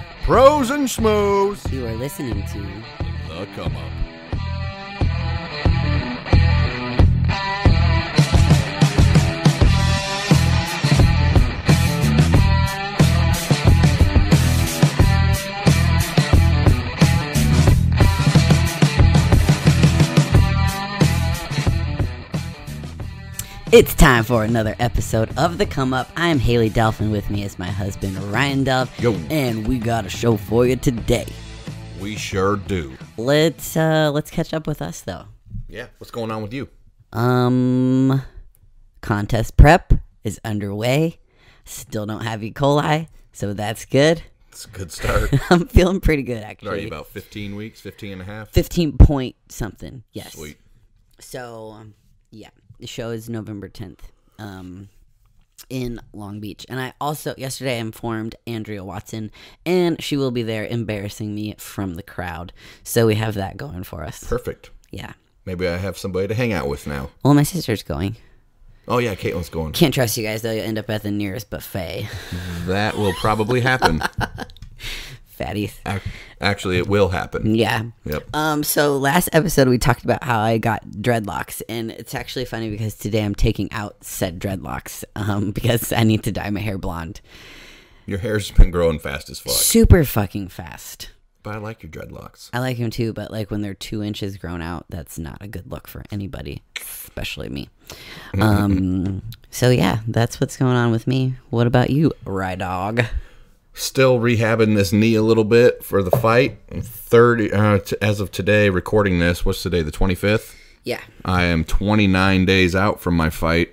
gentlemen, pros and schmoes, you are listening to The Come Up. It's time for another episode of The Come Up. I'm Hailey Delphin. With me is my husband, Ryan Delph. Yo. And we got a show for you today. We sure do. Let's catch up with us, though. Yeah, what's going on with you? Contest prep is underway. Still don't have E. coli, so that's good. It's a good start. I'm feeling pretty good, actually. What are you, about 15 weeks, 15 and a half? 15 point something, yes. Sweet. So, yeah. The show is November 10th in Long Beach. And I also, yesterday I informed Andrea Watson, and she will be there embarrassing me from the crowd. So we have that going for us. Perfect. Yeah. Maybe I have somebody to hang out with now. Well, my sister's going. Oh, yeah, Caitlin's going. Can't trust you guys, though. You'll end up at the nearest buffet. That will probably happen. Fatties. Actually, it will happen. Yeah. Yep. So last episode we talked about how I got dreadlocks, and it's actually funny because today I'm taking out said dreadlocks because I need to dye my hair blonde. Your hair's been growing fast as fuck. Super fucking fast. But I like your dreadlocks. I like them too, but like when they're 2 inches grown out, that's not a good look for anybody, especially me. So yeah, that's what's going on with me. What about you, Rye Dog? Still rehabbing this knee a little bit for the fight. 30 as of today, recording this. What's today? The 25th. Yeah. I am 29 days out from my fight.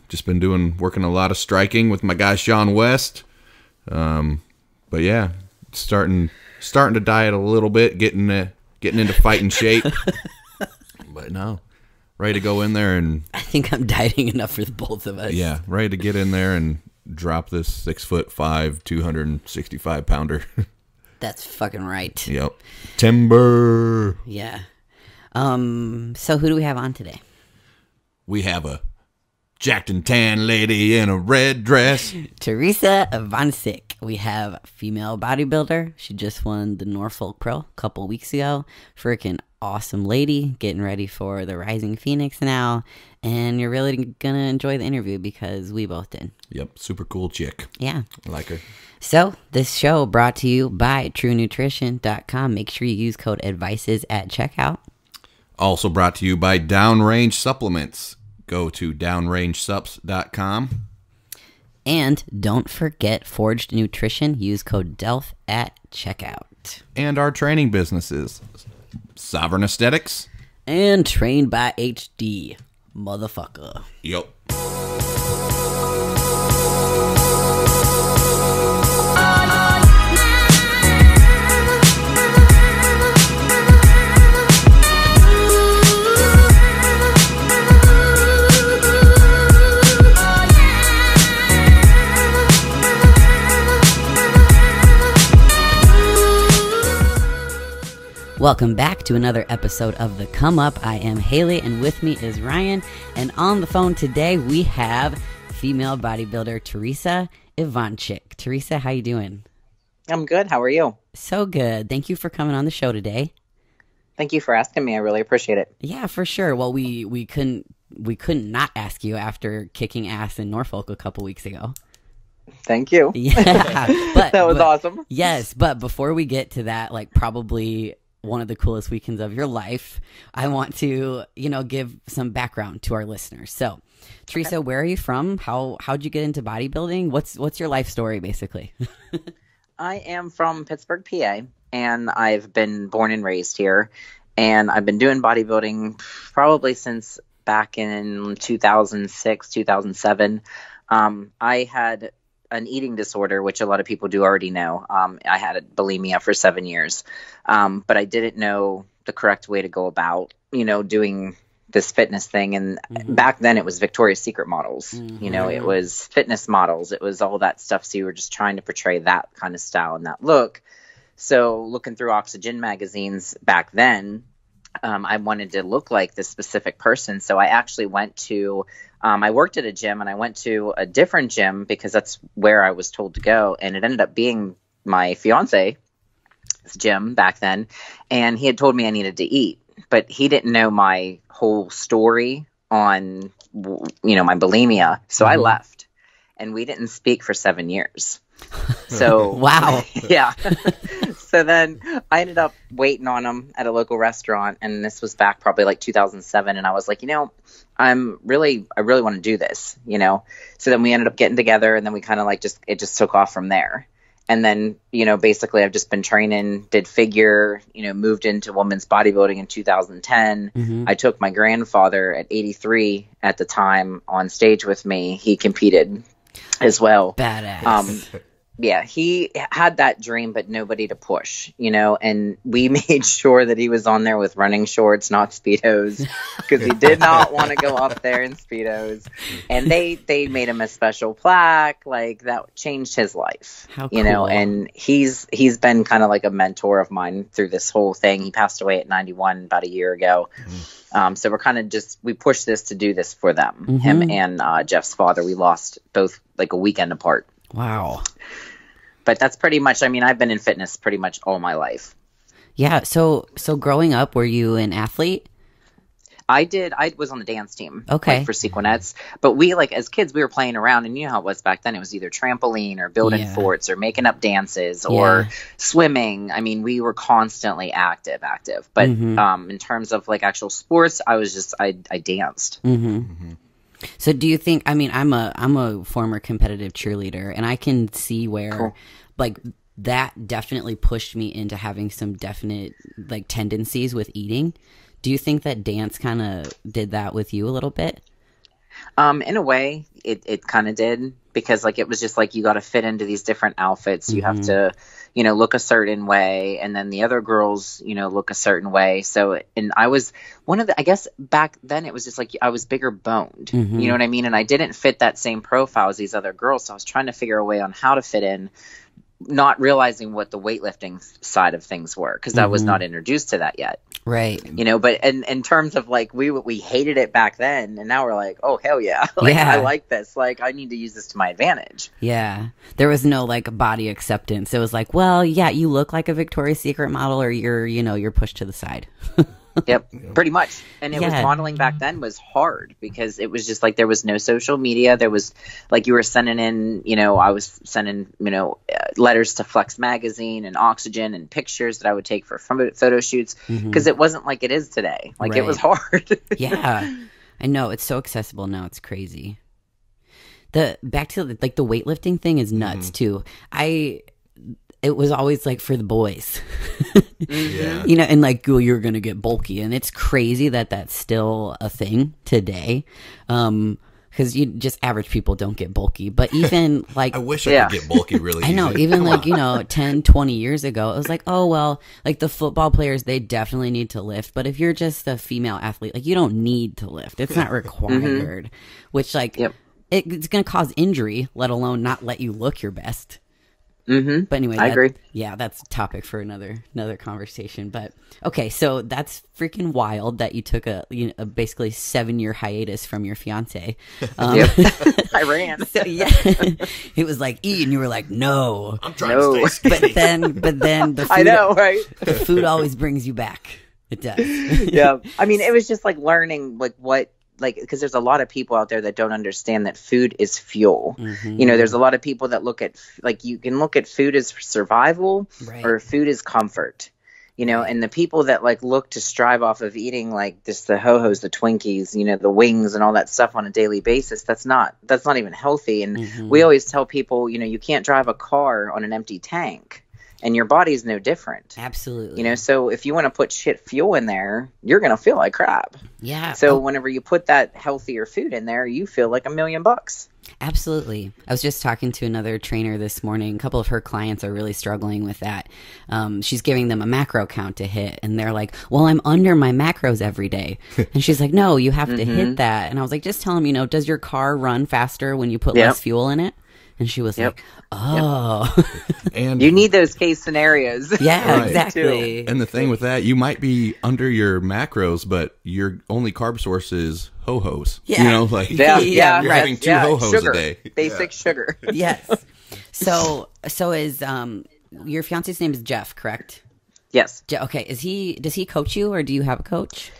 Just been working a lot of striking with my guy Sean West. But yeah, starting to diet a little bit, getting into fighting shape. But no, ready to go in there and. I think I'm dieting enough for the both of us. Yeah, ready to get in there and drop this 6'5", 265 pounder. That's fucking right. Yep. Timber. Yeah. So who do we have on today? We have a jacked and tan lady in a red dress. Theresa Ivancik. We have a female bodybuilder. She just won the Norfolk Pro a couple weeks ago. Freaking awesome lady. Getting ready for the Rising Phoenix now. And you're really going to enjoy the interview because we both did. Yep. Super cool chick. Yeah. I like her. So this show brought to you by TrueNutrition.com. Make sure you use code ADVICES at checkout. Also brought to you by Downrange Supplements. Go to downrangesups.com. And don't forget Forged Nutrition. Use code DELF at checkout. And our training businesses. Sovereign Aesthetics. And Trained by HD. Motherfucker. Yep. Welcome back to another episode of The Come Up. I am Hailey, and with me is Ryan. And on the phone today, we have female bodybuilder Theresa Ivancik. Theresa, how you doing? I'm good. How are you? So good. Thank you for coming on the show today. Thank you for asking me. I really appreciate it. Yeah, for sure. Well, we couldn't not ask you after kicking ass in Norfolk a couple weeks ago. Thank you. Yeah, that was awesome. Yes, but before we get to that, like probably one of the coolest weekends of your life, I want to, give some background to our listeners. So, Theresa, where are you from? How'd you get into bodybuilding? What's your life story, basically? I am from Pittsburgh, PA, and I've been born and raised here. And I've been doing bodybuilding probably since back in 2006, 2007. I had an eating disorder, which a lot of people do already know. I had bulimia for 7 years, but I didn't know the correct way to go about, doing this fitness thing. And back then it was Victoria's Secret models, it was fitness models. It was all that stuff. So you were just trying to portray that kind of style and that look. So looking through Oxygen magazines back then, I wanted to look like this specific person. So I actually went to, I worked at a gym and I went to a different gym because that's where I was told to go. And it ended up being my fiance's gym back then, and he had told me I needed to eat, but he didn't know my whole story on, my bulimia. So I left, and we didn't speak for 7 years. So wow. Yeah. So then I ended up waiting on him at a local restaurant, and this was back probably like 2007. And I was like, I really want to do this, So then we ended up getting together, and then we kind of like it just took off from there. And then, basically I've just been training, did figure, moved into women's bodybuilding in 2010. I took my grandfather at 83 at the time on stage with me. He competed as well. Badass. Yeah, he had that dream, but nobody to push, and we made sure that he was on there with running shorts, not Speedos, because he did not want to go up there in Speedos. And they made him a special plaque, like that changed his life, How cool. And he's been kind of like a mentor of mine through this whole thing. He passed away at 91 about a year ago. So we're kind of we pushed this to do this for them, him and Jeff's father. We lost both like a weekend apart. Wow. But that's pretty much, I've been in fitness pretty much all my life. Yeah. So growing up, were you an athlete? I was on the dance team. Okay. Like, for Sequinets. But we, like, as kids, we were playing around, and you know how it was back then. It was either trampoline or building forts or making up dances or swimming. We were constantly active. But in terms of like actual sports, I danced. So do you think, I'm a former competitive cheerleader, and I can see where like that definitely pushed me into having some definite like tendencies with eating. Do you think that dance kind of did that with you a little bit? In a way, it kind of did, because like it was just like you got to fit into these different outfits. You have to, look a certain way, and then the other girls, look a certain way. So, and I was one of the, I guess back then it was just like I was bigger boned, you know what I mean? And I didn't fit that same profile as these other girls. So I was trying to figure a way on how to fit in, not realizing what the weightlifting side of things were, because I was not introduced to that yet. Right. But in terms of like, we hated it back then, and now we're like, oh, hell yeah. Like, I like this. Like, I need to use this to my advantage. Yeah. There was no like body acceptance. It was like, well, yeah, you look like a Victoria's Secret model, or you're pushed to the side. Yep, pretty much. And it was modeling back then was hard, because it was just like there was no social media. There was like you were sending in, I was sending, letters to Flex Magazine and Oxygen and pictures that I would take for photo shoots, because it wasn't like it is today. Like it was hard. Yeah, I know. It's so accessible now. It's crazy. Back to like the weightlifting thing is nuts too. It was always like for the boys, and like, oh, you're going to get bulky. And it's crazy that that's still a thing today. Because you just average people don't get bulky. But even like, I wish I could get bulky really I know, easy. even like, 10, 20 years ago, it was like, oh, well, like the football players, they definitely need to lift. But if you're just a female athlete, like you don't need to lift. It's not required, which like it's going to cause injury, let alone not let you look your best. But anyway, I agree. Yeah, that's a topic for another conversation. But okay, so that's freaking wild that you took a basically 7-year hiatus from your fiance. I ran. So, yeah, it was like eat, and you were like, no, I'm trying to stay skinny. But then the food, I know, right? The food always brings you back. It does. Yeah, it was just like learning like what. Like, because there's a lot of people out there that don't understand that food is fuel. There's a lot of people that look at, like, you can look at food as survival or food as comfort, and the people that like look to strive off of eating like this, the ho-hos, the Twinkies, the wings and all that stuff on a daily basis, that's not even healthy. And we always tell people, you can't drive a car on an empty tank. And your body's no different. Absolutely. So if you want to put shit fuel in there, you're going to feel like crap. Yeah. So whenever you put that healthier food in there, you feel like $1 million. Absolutely. I was just talking to another trainer this morning. A couple of her clients are really struggling with that. She's giving them a macro count to hit, and they're like, well, I'm under my macros every day. And she's like, no, you have to hit that. And I was like, just tell them, does your car run faster when you put less fuel in it? And she was like, oh. And you need those case scenarios. Yeah, exactly. And the thing with that, you might be under your macros, but your only carb source is ho-hos. Yeah. You're having 2 ho-hos sugar. a day. Basic sugar. Yes. So is your fiance's name is Jeff, correct? Yes. Okay. Does he coach you, or do you have a coach?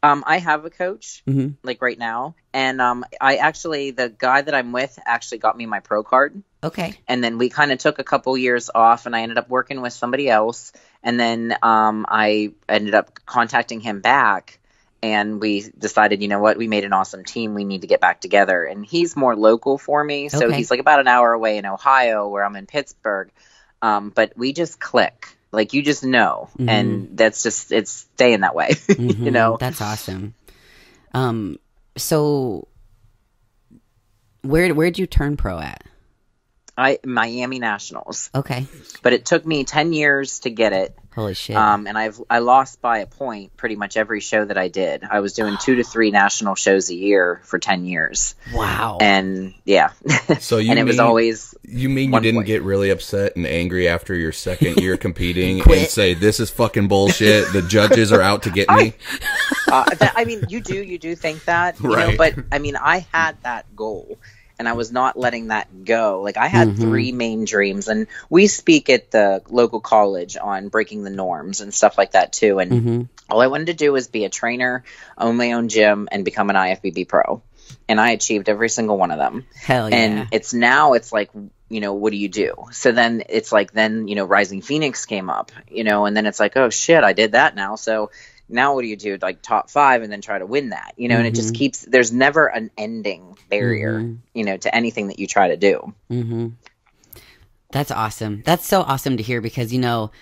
I have a coach, like right now, and the guy that I'm with actually got me my pro card. Okay. And then we kind of took a couple years off, and I ended up working with somebody else, and then I ended up contacting him back, and we decided, you know what, we made an awesome team. We need to get back together, and he's more local for me, so he's like about an hour away in Ohio, where I'm in Pittsburgh, but we just click. Like, you just know, and that's just, it's staying that way, you know? That's awesome. So where'd you turn pro at? Miami Nationals. Okay. But it took me 10 years to get it. Holy shit. And I lost by a point pretty much every show that I did. I was doing 2 to 3 national shows a year for 10 years. Wow. And yeah. So it was always. You mean you didn't get really upset and angry after your second year competing and say, this is fucking bullshit, the judges are out to get me? I mean, you do think that, you know, but I mean, I had that goal. And I was not letting that go. Like, I had 3 main dreams, and we speak at the local college on breaking the norms and stuff like that too. And all I wanted to do was be a trainer, own my own gym, and become an IFBB pro. And I achieved every single one of them. Hell yeah. And it's like, you know, what do you do? So then it's like, you know, Rising Phoenix came up, you know, and then it's like, oh shit, I did that now. So now what do you do? Like, top 5 and then try to win that, you know, and it just keeps, there's never an ending barrier, you know, to anything that you try to do. That's awesome. That's so awesome to hear, because, you know,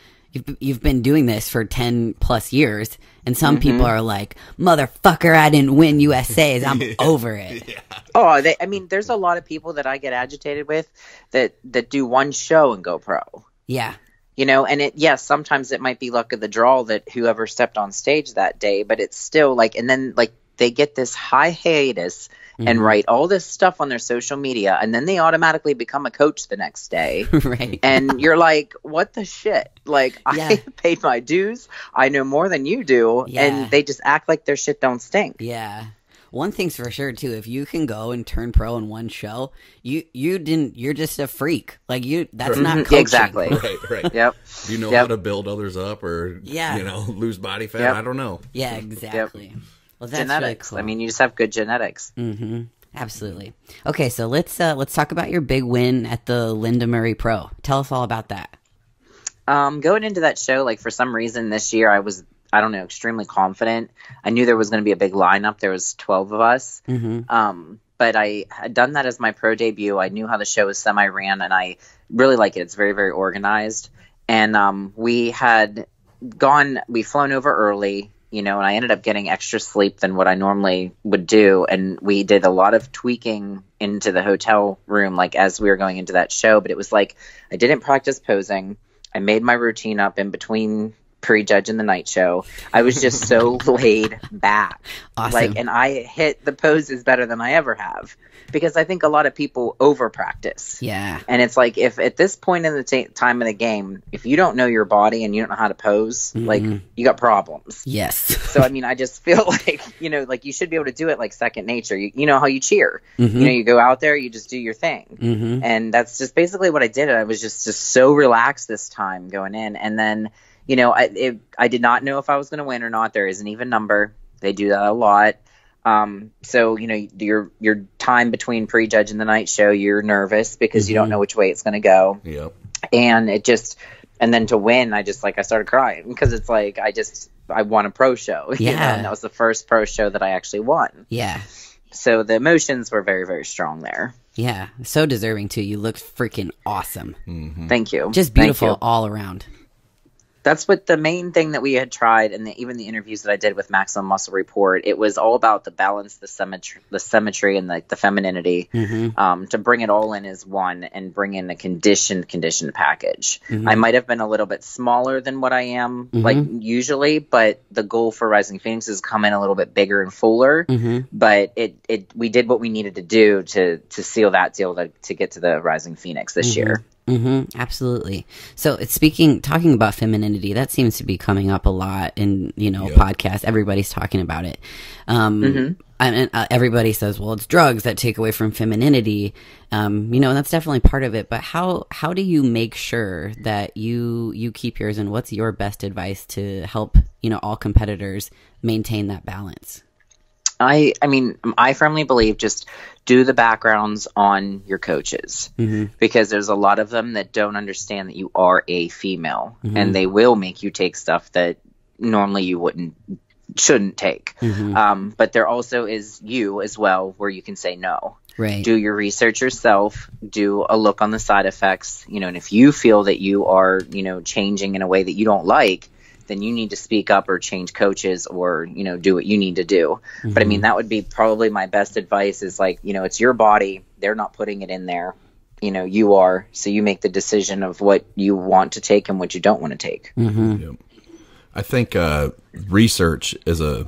you've been doing this for 10 plus years, and some people are like, motherfucker, I didn't win USA's. I'm over it. Yeah. Oh, I mean, there's a lot of people that I get agitated with that do one show and go pro. Yeah. You know, and sometimes it might be luck of the draw that whoever stepped on stage that day, but it's still like, and then like they get this high hiatus and write all this stuff on their social media, and then they automatically become a coach the next day. Right. And you're like, what the shit? Like, I paid my dues. I know more than you do. Yeah. And they just act like their shit don't stink. Yeah. One thing's for sure too, if you can go and turn pro in one show, you're just a freak. Like, that's not coaching. Exactly. Right. Yep. You know how to build others up, or you know, lose body fat. I don't know. Yeah, exactly. Yep. Well, that's genetics. Really cool. I mean, you just have good genetics. Absolutely. Okay, so let's talk about your big win at the Lenda Murray Pro. Tell us all about that. Going into that show, like, for some reason this year, I was, I don't know, extremely confident. I knew there was going to be a big lineup. There was 12 of us. But I had done that as my pro debut. I knew how the show was semi-ran, and I really like it. It's very, very organized. And we flown over early, you know, and I ended up getting extra sleep than what I normally would do. And we did a lot of tweaking into the hotel room, like, as we were going into that show. But it was like, I didn't practice posing. I made my routine up in between pre-judge and the night show. I was just so laid back. Awesome. Like, and I hit the poses better than I ever have, because I think a lot of people over practice. Yeah. And it's like, if at this point in the time of the game, if you don't know your body and you don't know how to pose, like, you got problems. Yes. So, I mean, I just feel like, you know, like, you should be able to do it like second nature. You know how you cheer. You know, you go out there, you just do your thing. And that's just basically what I did. I was just so relaxed this time going in. And then, you know, I did not know if I was going to win or not. There is an even number. They do that a lot. So, you know, your time between pre-judge and the night show, you're nervous because you don't know which way it's going to go. Yep. And and then to win, I started crying, because it's like, I won a pro show. Yeah. You know, and that was the first pro show that I actually won. Yeah. So the emotions were very, very strong there. Yeah. So deserving too. You looked freaking awesome. Thank you. Just beautiful all around. That's what the main thing that we had tried, and even the interviews that I did with Maximum Muscle Report, it was all about the balance, the symmetry, and the femininity, to bring it all in as one and bring in a conditioned package. I might have been a little bit smaller than what I am, like, usually, but the goal for Rising Phoenix is come in a little bit bigger and fuller. But we did what we needed to do to seal that deal to get to the Rising Phoenix this year. Absolutely. So talking about femininity, that seems to be coming up a lot in, you know, podcasts. Everybody's talking about it. And everybody says, well, it's drugs that take away from femininity, and that's definitely part of it. But how do you make sure that you keep yours, and what's your best advice to help, all competitors maintain that balance? I mean, I firmly believe just do the backgrounds on your coaches, because there's a lot of them that don't understand that you are a female, and they will make you take stuff that normally you shouldn't take. But there also is you as well, where you can say no. Right. Do your research yourself, do a look on the side effects, and if you feel that you are, changing in a way that you don't like, then you need to speak up or change coaches or, do what you need to do. But I mean, that would be probably my best advice is like, it's your body. They're not putting it in there. You are. So you make the decision of what you want to take and what you don't want to take. Yep. I think research is a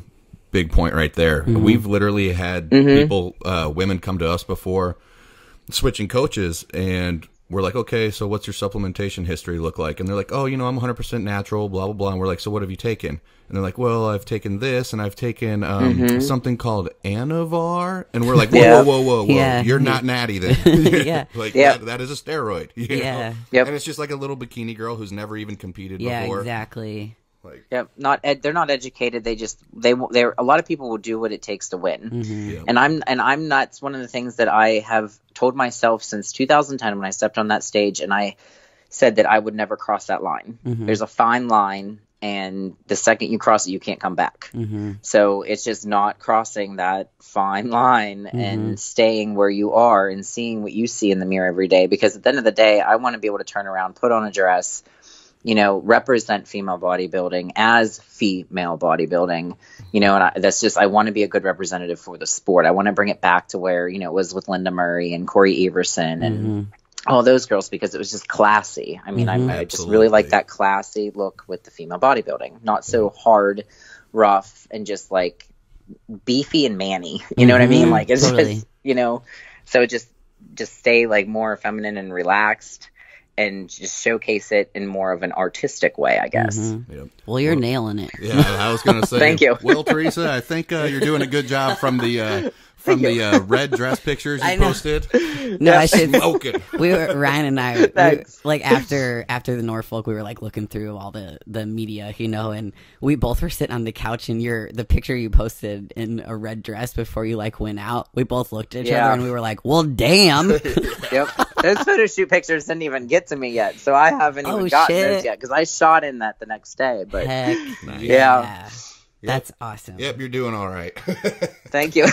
big point right there. We've literally had people, women come to us before switching coaches, and we're like, okay, so what's your supplementation history look like? And they're like, oh, I'm 100% natural, blah, blah, blah. And we're like, so what have you taken? And they're like, well, I've taken this, and I've taken something called Anavar. And we're like, whoa. Yeah. You're not natty then. That is a steroid. You know? And it's just like a little bikini girl who's never even competed before. Yeah, exactly. They're not educated. They're a lot of people will do what it takes to win. And I'm not. It's one of the things that I have told myself since 2010 when I stepped on that stage, and I said that I would never cross that line. There's a fine line, and the second you cross it, you can't come back. So it's just not crossing that fine line and staying where you are and seeing what you see in the mirror every day. Because at the end of the day, I want to be able to turn around, put on a dress, represent female bodybuilding as female bodybuilding, and I want to be a good representative for the sport. I want to bring it back to where, it was with Lenda Murray and Corey Everson and all those girls, because it was just classy. I mean, I just really like that classy look with the female bodybuilding, not so hard, rough, and just like beefy and manny. You know what I mean? Like it's just, so just stay like more feminine and relaxed, and just showcase it in more of an artistic way, I guess. Well, you're nailing it. Yeah, I was going to say. Thank you. Well, Theresa, I think you're doing a good job from the red dress pictures you posted. No, I should. Smoking. Ryan and I, like after the Norfolk, we were like looking through all the media, and we both were sitting on the couch, and the picture you posted in a red dress before you like went out, we both looked at each other and we were like, well, damn. Those photo shoot pictures didn't even get to me yet, so I haven't even gotten those yet, because I shot in that the next day. But heck, yeah. That's awesome. Yep, you're doing all right. Thank you.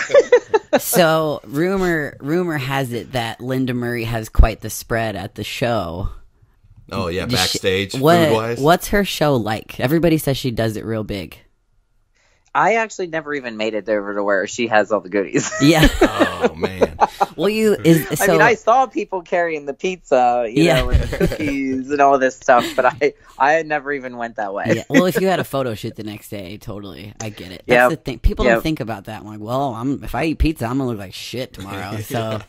So rumor has it that Lenda Murray has quite the spread at the show. Oh yeah, backstage, food-wise. What's her show like? Everybody says she does it real big. I actually never even made it over to where she has all the goodies. Yeah. Oh man. Well, I mean, I saw people carrying the pizza, and the cookies and all this stuff, but I never even went that way. Yeah. Well, if you had a photo shoot the next day, totally, I get it. That's the thing. People don't think about that. I'm like, well, if I eat pizza, I'm gonna look like shit tomorrow. So.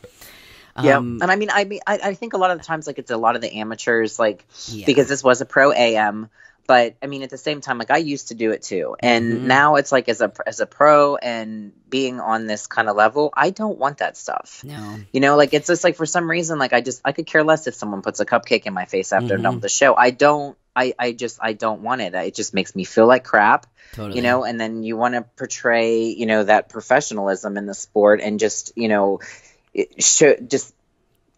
And I mean, I think a lot of the times, like, it's a lot of the amateurs, like, because this was a pro AM. But I mean, at the same time, like, I used to do it too, and now it's like as a pro and being on this kind of level, I don't want that stuff. No, like, it's just like, for some reason, like, I could care less if someone puts a cupcake in my face after I'm done with the show. I don't want it. It just makes me feel like crap. Totally. And then you want to portray, that professionalism in the sport, and just,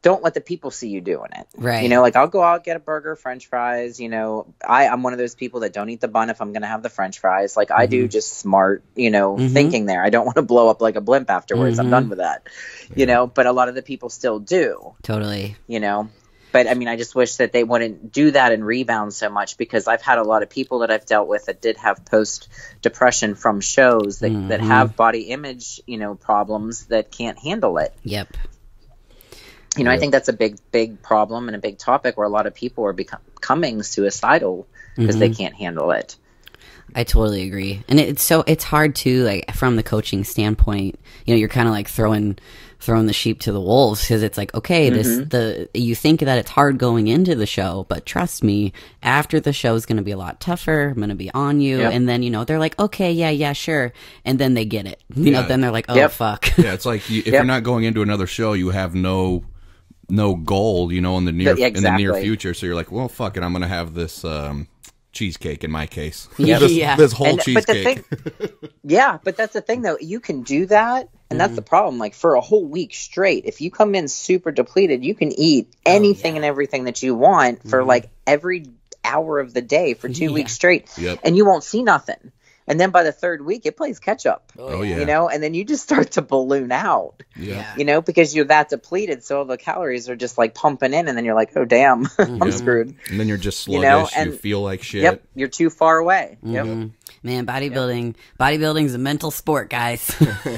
don't let the people see you doing it. Right. Like, I'll go out, get a burger, French fries. I'm one of those people that don't eat the bun if I'm going to have the French fries. Like, I do just smart, thinking there. I don't want to blow up like a blimp afterwards. I'm done with that, but a lot of the people still do. Totally. But I mean, I just wish that they wouldn't do that and rebound so much, because I've had a lot of people that I've dealt with that did have post-depression from shows that have body image, problems that can't handle it. Yep. I think that's a big problem and a big topic, where a lot of people are becoming suicidal because they can't handle it. I totally agree. And it's hard too, like from the coaching standpoint, you know, you're kind of like throwing the sheep to the wolves, because it's like, okay, you think that it's hard going into the show, but trust me, after the show is going to be a lot tougher. I'm going to be on you. Yep. And then, you know, they're like, okay, yeah, sure. And then they get it. You know, then they're like, oh, fuck. Yeah, it's like if you're not going into another show, you have no goal, you know, in the near future. So you're like, well, fuck it, I'm going to have this cheesecake in my case. This whole cheesecake. But that's the thing, though. You can do that, and that's the problem. Like, for a whole week straight, if you come in super depleted, you can eat anything and everything that you want for like every hour of the day for 2 weeks straight, and you won't see nothing. And then by the third week, it plays catch up. Oh, yeah. You know, and then you just start to balloon out. Yeah. You know, because you're that depleted, so the calories are just like pumping in, and then you're like, oh, damn, I'm screwed. And then you're just sluggish. You know, and you feel like shit. Yep, you're too far away. Man, bodybuilding's a mental sport, guys.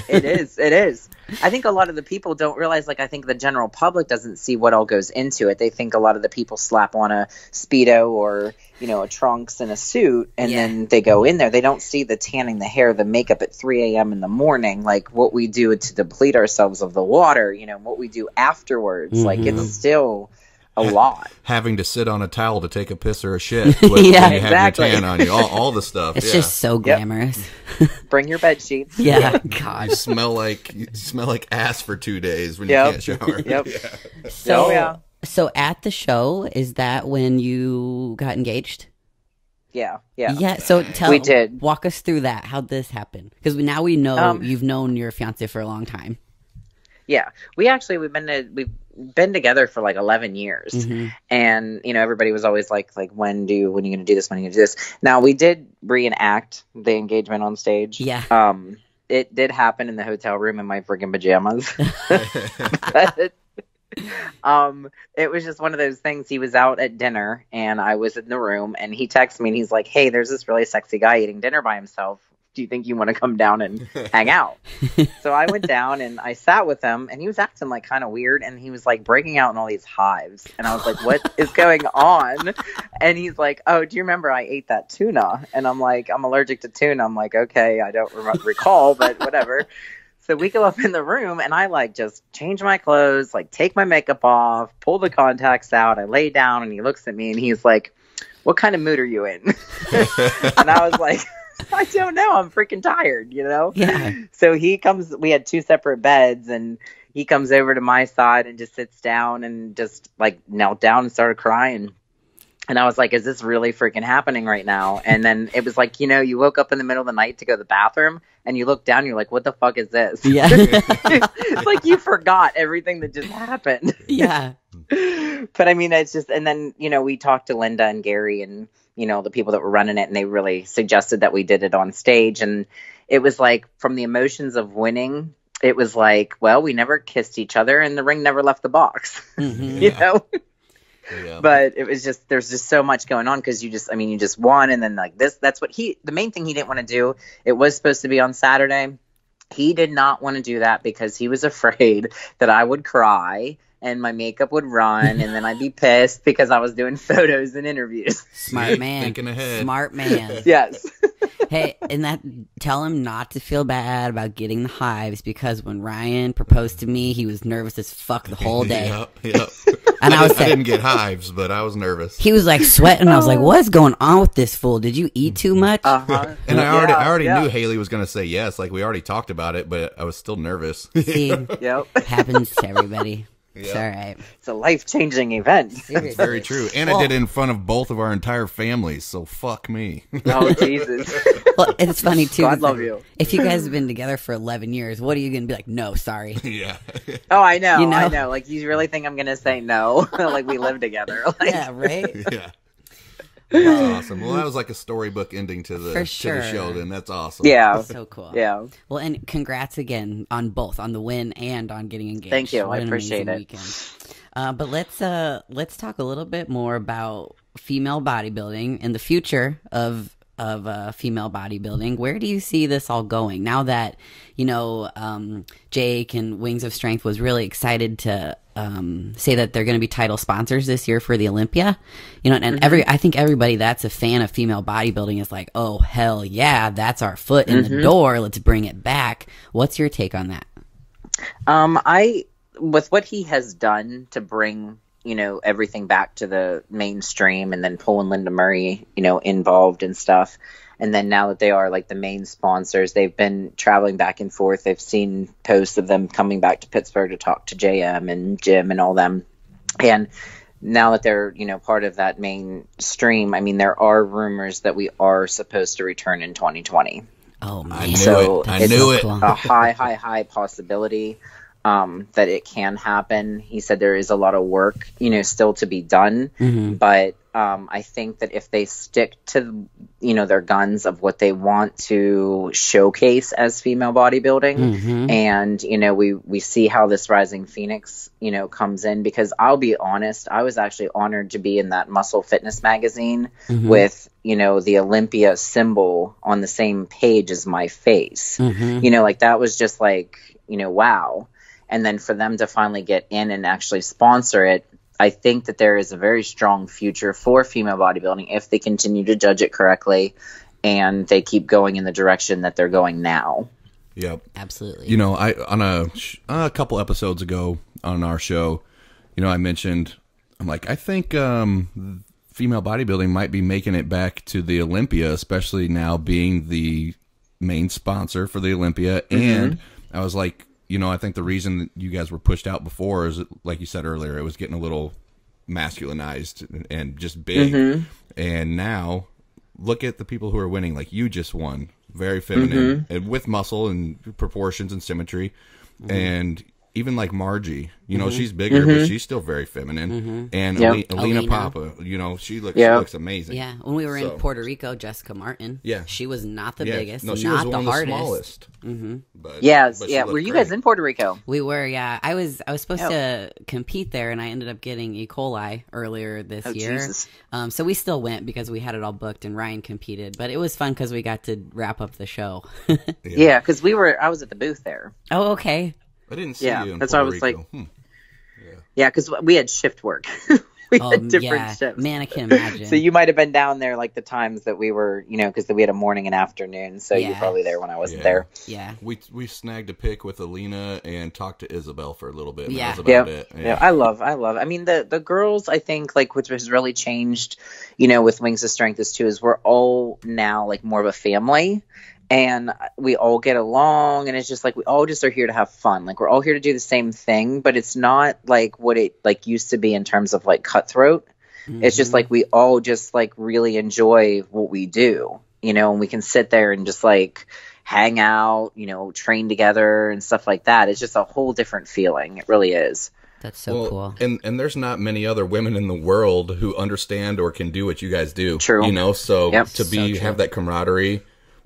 It is. I think a lot of the people don't realize, like, I think the general public doesn't see what all goes into it. They think a lot of the people slap on a Speedo or, you know, a trunks and a suit, and then they go in there. They don't see the tanning, the hair, the makeup at 3 a.m. in the morning, like what we do to deplete ourselves of the water, you know, what we do afterwards. Like, it's still a lot. Having to sit on a towel to take a piss or a shit when you have your tan on you. All the stuff. It's just so glamorous. Bring your bed sheets. God. You smell like ass for 2 days when you can't shower. So at the show, is that when you got engaged? Yeah. So we did. Walk us through that. How'd this happen? Because now we know you've known your fiance for a long time. Yeah, we've been together for like 11 years, and you know, everybody was always like, when are you going to do this? When are you going to do this? Now, we did reenact the engagement on stage. Yeah. It did happen in the hotel room in my freaking pajamas. But, it was just one of those things. He was out at dinner, and I was in the room, and he texted me, and he's like, hey, there's this really sexy guy eating dinner by himself. Do you think you want to come down and hang out? So I went down and I sat with him, and he was acting like kind of weird, and he was like breaking out in all these hives, and I was like, what is going on? And he's like, oh, do you remember I ate that tuna? And I'm like, I'm allergic to tuna. I'm like, okay, I don't recall, but whatever. So we go up in the room, and I like just change my clothes, like take my makeup off, pull the contacts out. I lay down, and he looks at me, and he's like, what kind of mood are you in? And I was like, I don't know. I'm freaking tired, you know? Yeah. So he comes, we had 2 separate beds, and he comes over to my side and just sits down and just like knelt down and started crying. And I was like, is this really freaking happening right now? And then it was like, you know, you woke up in the middle of the night to go to the bathroom, and you look down and you're like, what the fuck is this? Yeah. It's like you forgot everything that just happened. Yeah. But I mean, it's just, and then, you know, we talked to Lenda and Gary and, you know, the people that were running it, and they really suggested that we did it on stage. And it was like, from the emotions of winning, it was like, well, we never kissed each other, and the ring never left the box, you know? Yeah. But it was just, there's just so much going on, because you just won. And then like that's what the main thing he didn't want to do. It was supposed to be on Saturday. He did not want to do that because he was afraid that I would cry and my makeup would run, and then I'd be pissed because I was doing photos and interviews. Smart man. Thinking ahead. Smart man. Yes. Hey, and tell him not to feel bad about getting the hives, because when Ryan proposed to me, he was nervous as fuck the whole day. Yep. And I didn't get hives, but I was nervous. He was like sweating. I was like, what's going on with this fool? Did you eat too much? And I already knew Hailey was going to say yes. Like, we already talked about it, but I was still nervous. See, happens to everybody. Yep. It's all right. It's a life-changing event. It's very true. And I did it in front of both of our entire families, so fuck me. Oh, Jesus. Well, it's funny, too. God love you. If you guys have been together for 11 years, what are you going to be like, no, sorry? Yeah. Oh, I know. You know? I know. Like, you really think I'm going to say no? Like, we live together. Like, yeah, right? Yeah. That's awesome. Well, that was like a storybook ending to the show. Then that's awesome. Yeah, so cool. Yeah. Well, and congrats again on both, on the win and on getting engaged. Thank you. I appreciate it. But let's talk a little bit more about female bodybuilding and the future of of female bodybuilding. Where do you see this all going now that, you know, Jake and Wings of Strength was really excited to say that they're going to be title sponsors this year for the Olympia, you know, and I think everybody that's a fan of female bodybuilding is like, oh, hell yeah, that's our foot in the door. Let's bring it back. What's your take on that? With what he has done to bring, you know, everything back to the mainstream, and then pulling Lenda Murray, you know, involved and stuff. And then now that they are like the main sponsors, they've been traveling back and forth. They've seen posts of them coming back to Pittsburgh to talk to JM and Jim and all them. And now that they're, you know, part of that mainstream, I mean, there are rumors that we are supposed to return in 2020. Oh, man. I knew it. A high possibility that it can happen. He said there is a lot of work, you know, still to be done. But I think that if they stick to, you know, their guns of what they want to showcase as female bodybuilding, and, you know, we see how this Rising Phoenix, you know, comes in, because I'll be honest, I was actually honored to be in that Muscle Fitness magazine with, you know, the Olympia symbol on the same page as my face. You know, like that was just like, you know, wow. And then for them to finally get in and actually sponsor it, I think that there is a very strong future for female bodybuilding if they continue to judge it correctly and they keep going in the direction that they're going now. Yep. Absolutely. You know, on a couple episodes ago on our show, you know, I mentioned, I'm like, I think female bodybuilding might be making it back to the Olympia, especially now being the main sponsor for the Olympia. And I was like, you know, I think the reason that you guys were pushed out before is, like you said earlier, it was getting a little masculinized and just big. And now, look at the people who are winning. Like, you just won. Very feminine, and with muscle and proportions and symmetry. And even like Margie, you know, she's bigger, but she's still very feminine. And Alina Papa, you know, she looks amazing. Yeah, when we were in Puerto Rico, Jessica Martin, she was not the biggest, no, she not was the one hardest. Of the smallest. But Were you guys in Puerto Rico? We were, yeah. I was supposed to compete there, and I ended up getting E. coli earlier this year. Jesus. So we still went because we had it all booked, and Ryan competed. But it was fun because we got to wrap up the show. Yeah, because I was at the booth there. Oh, okay. I didn't see you in that's Puerto why I was Rico. like, yeah, because we had shift work. We had different shifts. Man, I can imagine. So you might have been down there like the times that we were, you know, because we had a morning and afternoon. So you're probably there when I wasn't there. Yeah. We snagged a pic with Alina and talked to Isabel for a little bit. Yeah. That was about it. Yeah. I love. I mean, the girls, I think, like, which has really changed, you know, with Wings of Strength is we're all now like more of a family. And we all get along, and it's just like we all just are here to have fun. Like, we're all here to do the same thing, but it's not like what it like used to be in terms of like cutthroat. It's just like we all just like really enjoy what we do, you know, and we can sit there and just like hang out, you know, train together and stuff like that. It's just a whole different feeling. It really is. That's so cool. And there's not many other women in the world who understand or can do what you guys do. True. You know, so to have that camaraderie.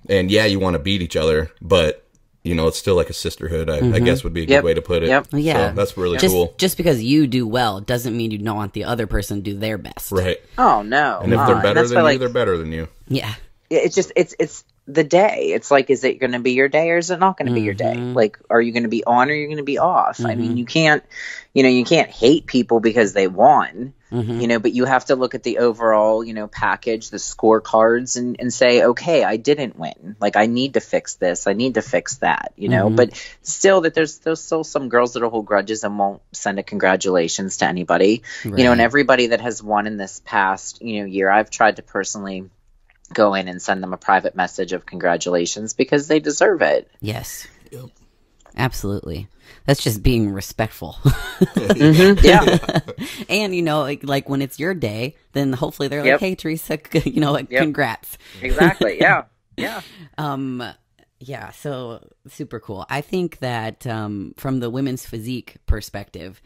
And yeah, you want to beat each other, but you know, it's still like a sisterhood, I guess would be a good way to put it. Yep. Yeah. So that's really cool. Just because you do well doesn't mean you don't want the other person to do their best. Right. Oh, no. And if they're better than you, they're better than you. Yeah. It's just, it's the day. It's like, is it going to be your day or is it not going to be your day? Like, are you going to be on or are you going to be off? I mean, you can't hate people because they won. You know, but you have to look at the overall, you know, package, the scorecards, and say, okay, I didn't win. Like, I need to fix this. I need to fix that, you know. But still, that there's still some girls that will hold grudges and won't send a congratulations to anybody. Right. You know, and everybody that has won in this past, you know, year, I've tried to personally go in and send them a private message of congratulations because they deserve it. Yes. Yep. Absolutely. That's just being respectful. Yeah. And, you know, like when it's your day, then hopefully they're like, hey, Theresa, you know, like, congrats. Exactly. Yeah. Yeah. Yeah. So super cool. I think that from the women's physique perspective,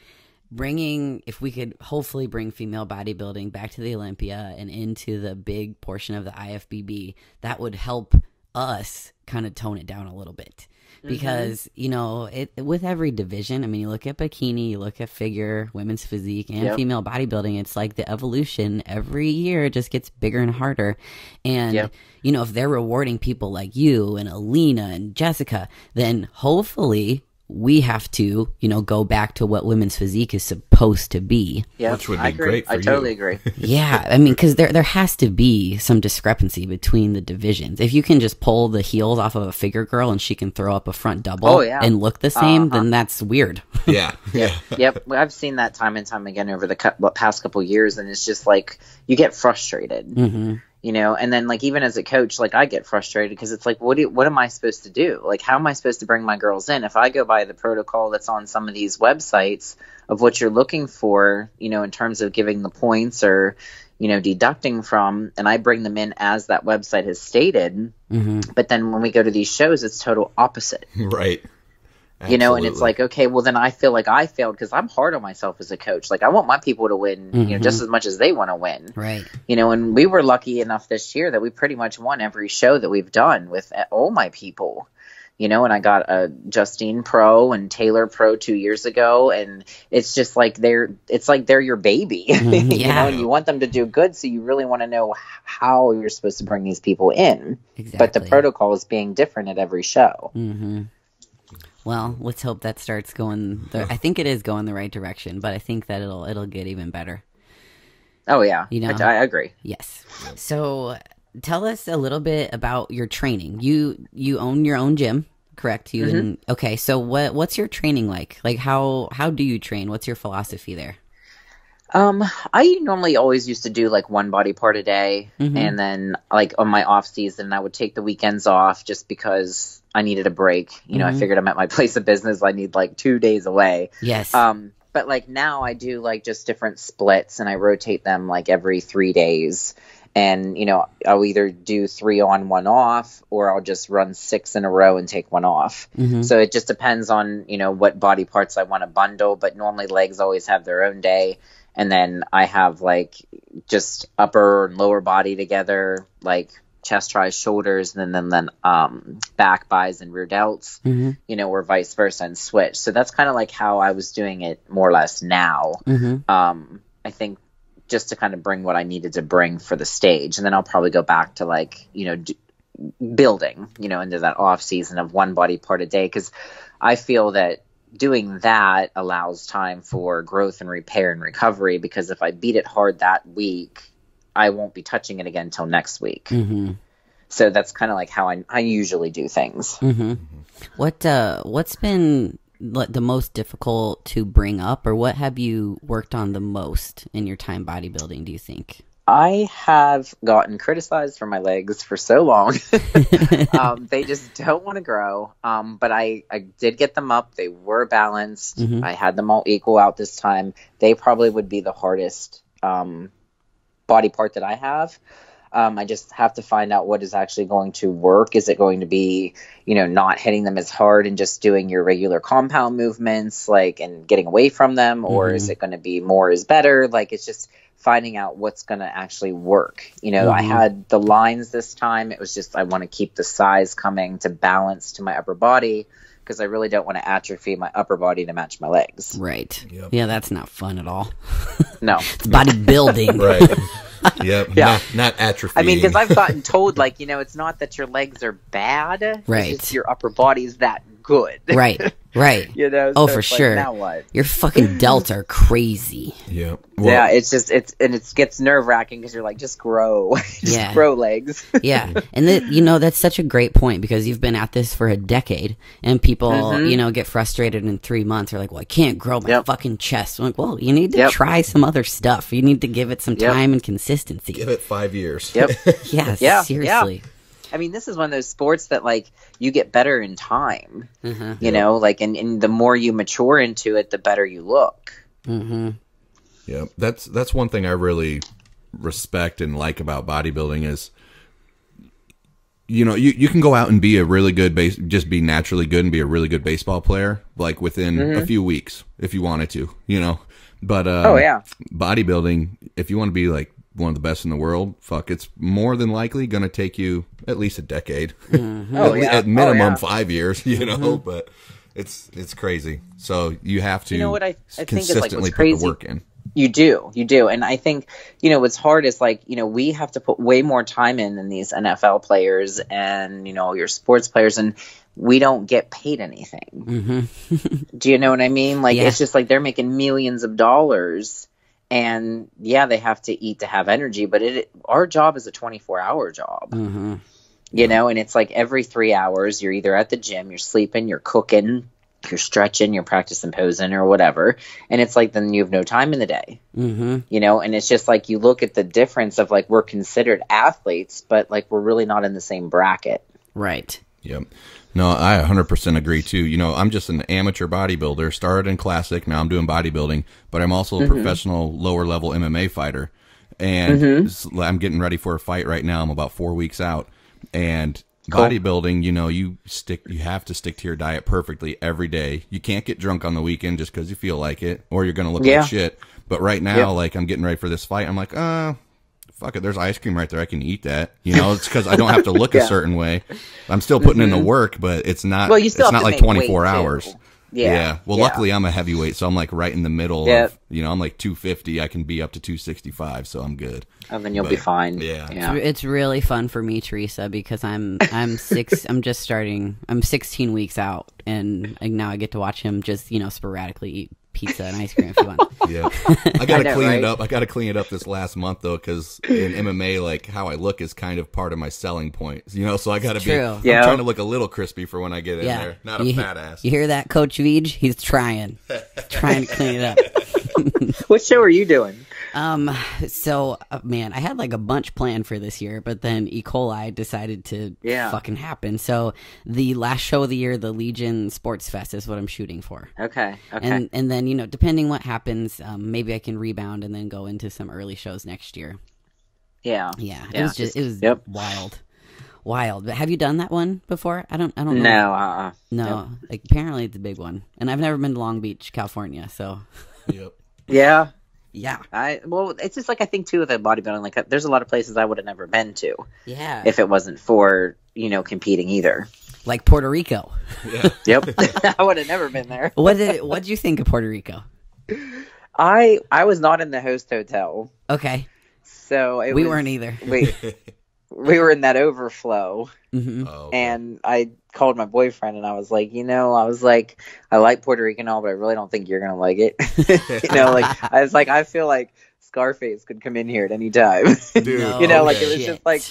if we could hopefully bring female bodybuilding back to the Olympia and into the big portion of the IFBB, that would help us kind of tone it down a little bit. because, you know, with every division, I mean, you look at bikini, you look at figure, women's physique, and female bodybuilding, it's like the evolution every year, it just gets bigger and harder. And, you know, if they're rewarding people like you and Alina and Jessica, then hopefully we have to, you know, go back to what women's physique is supposed to be. Yeah, which would be great for you. I totally agree. Yeah, I mean, because there has to be some discrepancy between the divisions. If you can just pull the heels off of a figure girl and she can throw up a front double and look the same, then that's weird. Yeah. Yep. I've seen that time and time again over the past couple years, and it's just like you get frustrated. You know, and then like even as a coach, like I get frustrated because it's like, what am I supposed to do? Like, how am I supposed to bring my girls in if I go by the protocol that's on some of these websites of what you're looking for, you know, in terms of giving the points or, you know, deducting from, and I bring them in as that website has stated. But then when we go to these shows, it's total opposite. Right. You know, and it's like, okay, well, then I feel like I failed because I'm hard on myself as a coach. Like, I want my people to win, you know, just as much as they want to win. Right. You know, and we were lucky enough this year that we pretty much won every show that we've done with all my people. You know, and I got a Justine Pro and Taylor Pro 2 years ago, and it's just like they're your baby. You know, and you want them to do good, so you really want to know how you're supposed to bring these people in. Exactly. But the protocol is being different at every show. Well, let's hope that starts going. I think it is going the right direction, but I think that it'll get even better. Oh yeah, you know, I agree. Yes. So, tell us a little bit about your training. You own your own gym, correct? Okay. So what's your training like? Like how do you train? What's your philosophy there? I normally always used to do like one body part a day, and then like on my off season, I would take the weekends off just because I needed a break. You know, I figured I'm at my place of business. I need like 2 days away. Yes. But like now I do like just different splits, and I rotate them like every 3 days. And, you know, I'll either do 3 on, 1 off, or I'll just run 6 in a row and take 1 off. So it just depends on, you know, what body parts I want to bundle. But normally legs always have their own day. And then I have like just upper and lower body together, like chest, tries, shoulders, and then back, buys, and rear delts, you know, or vice versa, and switch. So that's kind of like how I was doing it more or less now. I think just to kind of bring what I needed to bring for the stage. And then I'll probably go back to like, you know, building, you know, into that off season of one body part a day. Because I feel that doing that allows time for growth and repair and recovery, because if I beat it hard that week, I won't be touching it again until next week. So that's kind of like how I usually do things. What's been the most difficult to bring up, or what have you worked on the most in your time bodybuilding, do you think? I have gotten criticized for my legs for so long. They just don't want to grow. But I did get them up. They were balanced. I had them all equal out this time. They probably would be the hardest body part that I have. I just have to find out what is actually going to work. Is it going to be, you know, not hitting them as hard and just doing your regular compound movements, like, and getting away from them? Or is it going to be more is better? Like, it's just finding out what's going to actually work. You know, I had the lines this time. It was just, I want to keep the size coming to balance to my upper body, because I really don't want to atrophy my upper body to match my legs. Right. Yeah, that's not fun at all. No. It's bodybuilding. Right. Yep. Yeah. Not atrophy. I mean, because I've gotten told, like, you know, it's not that your legs are bad. Right. It's just your upper body's that good. Right. Right. You know? Oh, so for it's like, sure. now what? Your fucking delts are crazy. Yeah. Yeah, it's just, it gets nerve wracking because you're like, just grow. Just grow legs. Yeah. And you know, that's such a great point, because you've been at this for a decade, and people, you know, get frustrated in 3 months. They're like, well, I can't grow my fucking chest. I'm like, well, you need to try some other stuff. You need to give it some time and consistency. Give it 5 years. Yep. Yeah, seriously. Yeah. I mean, this is one of those sports that, like, you get better in time, you know, like, and the more you mature into it, the better you look. Yeah, that's one thing I really respect and like about bodybuilding is, you know, you can go out and be a really good just be naturally good and be a really good baseball player, like within a few weeks if you wanted to, you know. But bodybuilding, if you want to be like one of the best in the world, fuck, it's more than likely going to take you at least a decade. At minimum 5 years, you know, but it's crazy. So you have to I think consistently is, like, put the work in. You do. And I think, what's hard is like, we have to put way more time in than these NFL players and, your sports players, and we don't get paid anything. Do you know what I mean? Like, it's just like they're making millions of dollars, and they have to eat to have energy, but our job is a 24-hour job, and it's like every 3 hours you're either at the gym, you're sleeping, you're cooking, you're stretching, you're practicing posing or whatever. And it's like, then you have no time in the day, and it's just like, you look at the difference of like, we're considered athletes, but like, we're really not in the same bracket. Right. Yep. No, I 100% agree too. I'm just an amateur bodybuilder, started in classic. Now I'm doing bodybuilding, but I'm also a professional lower level MMA fighter. And I'm getting ready for a fight right now. I'm about 4 weeks out, and bodybuilding, you have to stick to your diet perfectly every day. You can't get drunk on the weekend just because you feel like it, or you're going to look like shit. But right now, like, I'm getting ready for this fight. I'm like, fuck it. There's ice cream right there. I can eat that. It's because I don't have to look a certain way. I'm still putting in the work, but it's not. Well, you still it's have not to like make 24 weight, hours. too. Well, luckily I'm a heavyweight, so I'm like right in the middle of, I'm like 250. I can be up to 265, so I'm good. And then you'll be fine. Yeah. It's really fun for me, Theresa, because I'm 16 weeks out, and now I get to watch him just, sporadically eat pizza and ice cream if you want. Yeah. I got to clean it up. I got to clean it up this last month though, because in MMA, like, how I look is kind of part of my selling point. So I got to be. I'm trying to look a little crispy for when I get in there. Not a fat ass. You hear that, Coach Vij? He's trying to clean it up. What show are you doing? So man, I had like a bunch planned for this year, but then E. coli decided to fucking happen. So the last show of the year, the Legion Sports Fest, is what I'm shooting for. Okay. And then, depending what happens, maybe I can rebound and then go into some early shows next year. Yeah. It was wild. But have you done that one before? I don't know. No. No. Like, apparently it's a big one. And I've never been to Long Beach, California, so. Yep. Yeah. Yeah. Well, it's just like, I think too with the bodybuilding, like, there's a lot of places I would have never been to. Yeah. If it wasn't for, competing either. Like Puerto Rico. Yeah. Yep. I would have never been there. What'd you think of Puerto Rico? I was not in the host hotel. Okay. So we weren't either. We were in that overflow. Mm-hmm. Oh, okay. And I called my boyfriend and I was like, I like Puerto Rican and all, but I really don't think you're going to like it. I feel like Scarface could come in here at any time. Dude. It was just like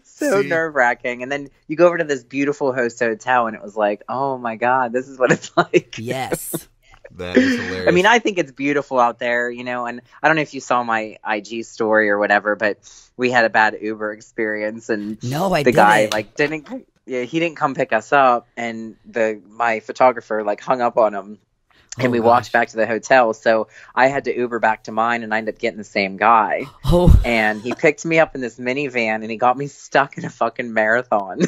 so nerve wracking. And then you go over to this beautiful host hotel and it was like, oh my God, this is what it's like. Yes. That is hilarious. I mean, I think it's beautiful out there, and I don't know if you saw my IG story or whatever, but we had a bad Uber experience, and the guy he didn't come pick us up, and my photographer hung up on him, and we walked back to the hotel. So I had to Uber back to mine, and I ended up getting the same guy. Oh. And he picked me up in this minivan, and he got me stuck in a fucking marathon.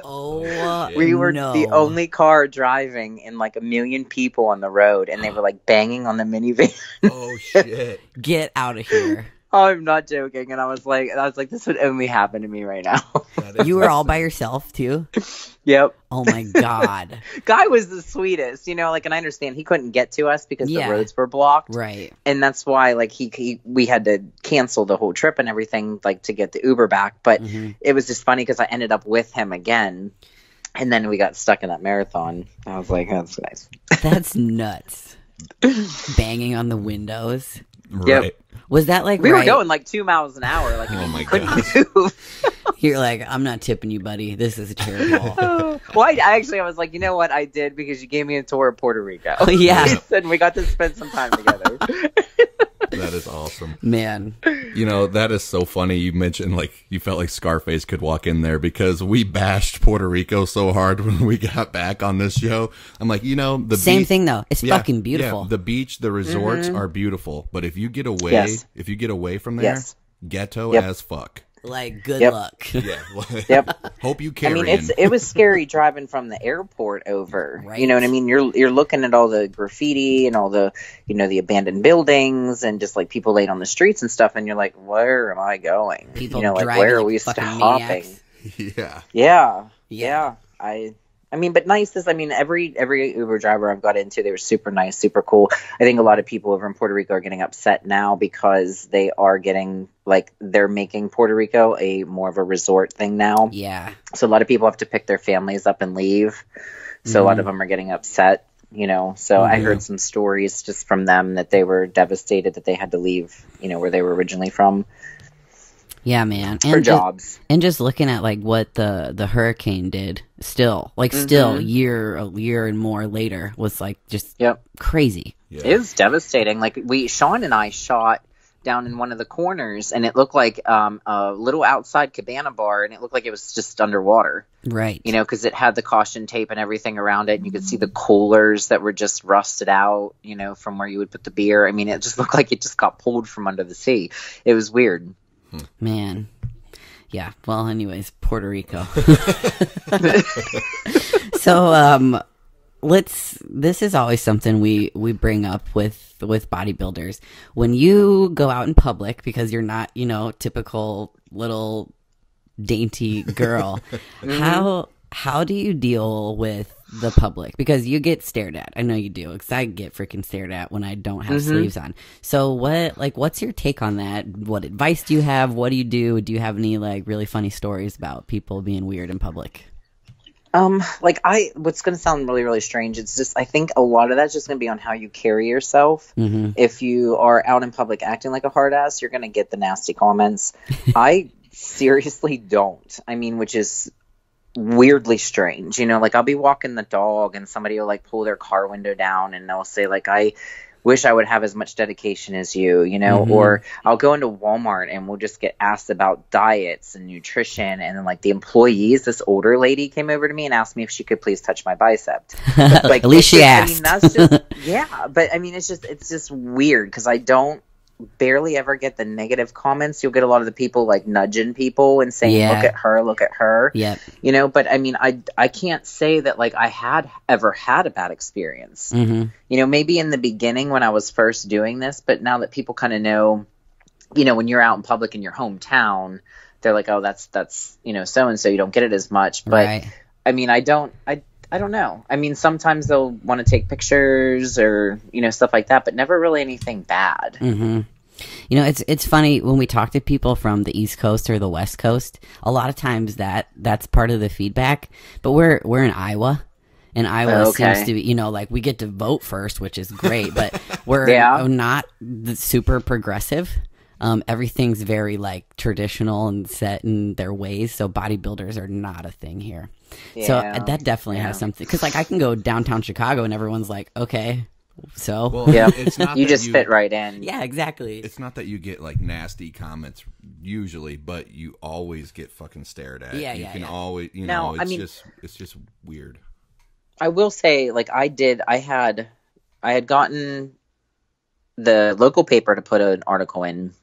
Oh, we were the only car driving and a million people on the road, and they were banging on the minivan. Oh shit! Get out of here! Oh, I'm not joking. And I was like, this would only happen to me right now. You were all by yourself too? Yep. Oh my God. Guy was the sweetest, and I understand he couldn't get to us because the roads were blocked. Right. And that's why we had to cancel the whole trip and everything to get the Uber back. But it was just funny because I ended up with him again. And then we got stuck in that marathon. I was like, that's nice. That's nuts. Banging on the windows. Right. Yep. Was that we were going 2 miles an hour? Oh my God. Move. You're like, I'm not tipping you, buddy. This is terrible. Well, I was like, you know what? I did because you gave me a tour of Puerto Rico. Yeah. And we got to spend some time together. That is awesome. Man. That is so funny. You mentioned you felt like Scarface could walk in there because we bashed Puerto Rico so hard when we got back on this show. I'm like, the same beach, thing though. It's fucking beautiful. Yeah, the beach, the resorts are beautiful, but if you get away, from there, ghetto as fuck. Like, good Yep. luck. Yeah. Yep. Hope you I carry mean, it was scary driving from the airport over. Right. You know what I mean? You're looking at all the graffiti and all the, the abandoned buildings and just like people laid on the streets and stuff, and you're like, where am I going? People like driving where are like we fucking stopping? maniacs. Yeah. Yeah. I mean, but nice is, every Uber driver I've got into, they were super nice, super cool. I think a lot of people over in Puerto Rico are getting upset now because they are getting, like, they're making Puerto Rico a more of a resort thing now. Yeah. So a lot of people have to pick their families up and leave. So a lot of them are getting upset, So I heard some stories just from them that they were devastated that they had to leave, where they were originally from. Yeah, man. For jobs. And just looking at like what the hurricane did still, like still a year and more later was like just crazy. Yeah. It was devastating. Like Sean and I shot down in one of the corners, and it looked like a little outside cabana bar, and it looked like it was just underwater. Right. Because it had the caution tape and everything around it, and you could see the coolers that were just rusted out, from where you would put the beer. I mean, it just looked like it just got pulled from under the sea. It was weird. Man. Yeah. Well, anyways, Puerto Rico. So, this is always something we bring up with bodybuilders. When you go out in public, because you're not, typical little dainty girl, how do you deal with the public? Because you get stared at. I know you do, because I get freaking stared at when I don't have sleeves on. So what's your take on that? What advice do you have? What do you do? Do you have any like really funny stories about people being weird in public? What's going to sound really, really strange. It's just, I think a lot of that's just going to be on how you carry yourself. If you are out in public acting like a hard ass, you're going to get the nasty comments. I seriously don't. I mean, which is weirdly strange. Like I'll be walking the dog and somebody will like pull their car window down and they'll say like, I wish I would have as much dedication as you, or I'll go into Walmart and we'll just get asked about diets and nutrition. And then like the employees, this older lady came over to me and asked me if she could please touch my bicep. Like, at least she asked. I mean, that's just, yeah. But I mean, it's just weird because I don't barely ever get the negative comments. You'll get a lot of the people like nudging people and saying, look at her. Yep. But I mean, I can't say that like I had ever had a bad experience. Maybe in the beginning when I was first doing this, but now that people kind of know, when you're out in public in your hometown, they're like, oh, that's so-and-so, you don't get it as much. But right. I mean, I don't know. I mean, sometimes they'll want to take pictures or, stuff like that, but never really anything bad. It's funny when we talk to people from the East Coast or the West Coast, a lot of times that's part of the feedback, but we're in Iowa, and Iowa seems to be, like we get to vote first, which is great, but we're not super progressive. Everything's very like traditional and set in their ways. So bodybuilders are not a thing here. Yeah, so that definitely has something. Cause like I can go downtown Chicago and everyone's like, okay, so it's not you just fit right in. Yeah, exactly. It's not that you get like nasty comments usually, but you always get fucking stared at. Yeah, you can always, it's just weird. I will say, like I had gotten the local paper to put an article in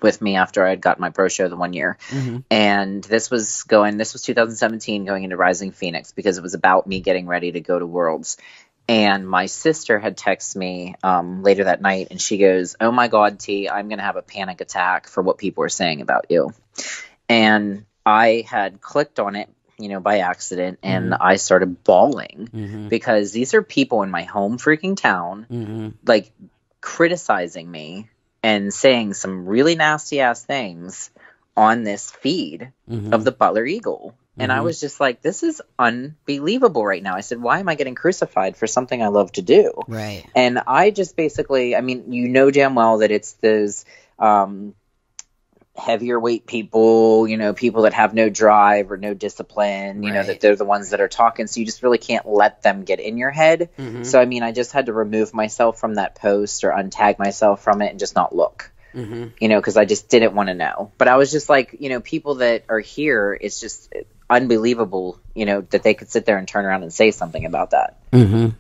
with me after I had gotten my pro show the 1 year. And this was 2017 going into Rising Phoenix because it was about me getting ready to go to Worlds. And my sister had texted me later that night and she goes, oh my God, T, I'm going to have a panic attack for what people are saying about you. And I had clicked on it, by accident, and I started bawling because these are people in my home freaking town, like criticizing me and saying some really nasty ass things on this feed of the Butler Eagle. And I was just like, this is unbelievable right now. I said, why am I getting crucified for something I love to do? Right. And I just basically, I mean, damn well that it's those heavier weight people, people that have no drive or no discipline, that they're the ones that are talking. So you just really can't let them get in your head. So, I mean, I just had to remove myself from that post or untag myself from it and just not look, because I just didn't want to know. But I was just like, people that are here, it's just unbelievable, that they could sit there and turn around and say something about that. But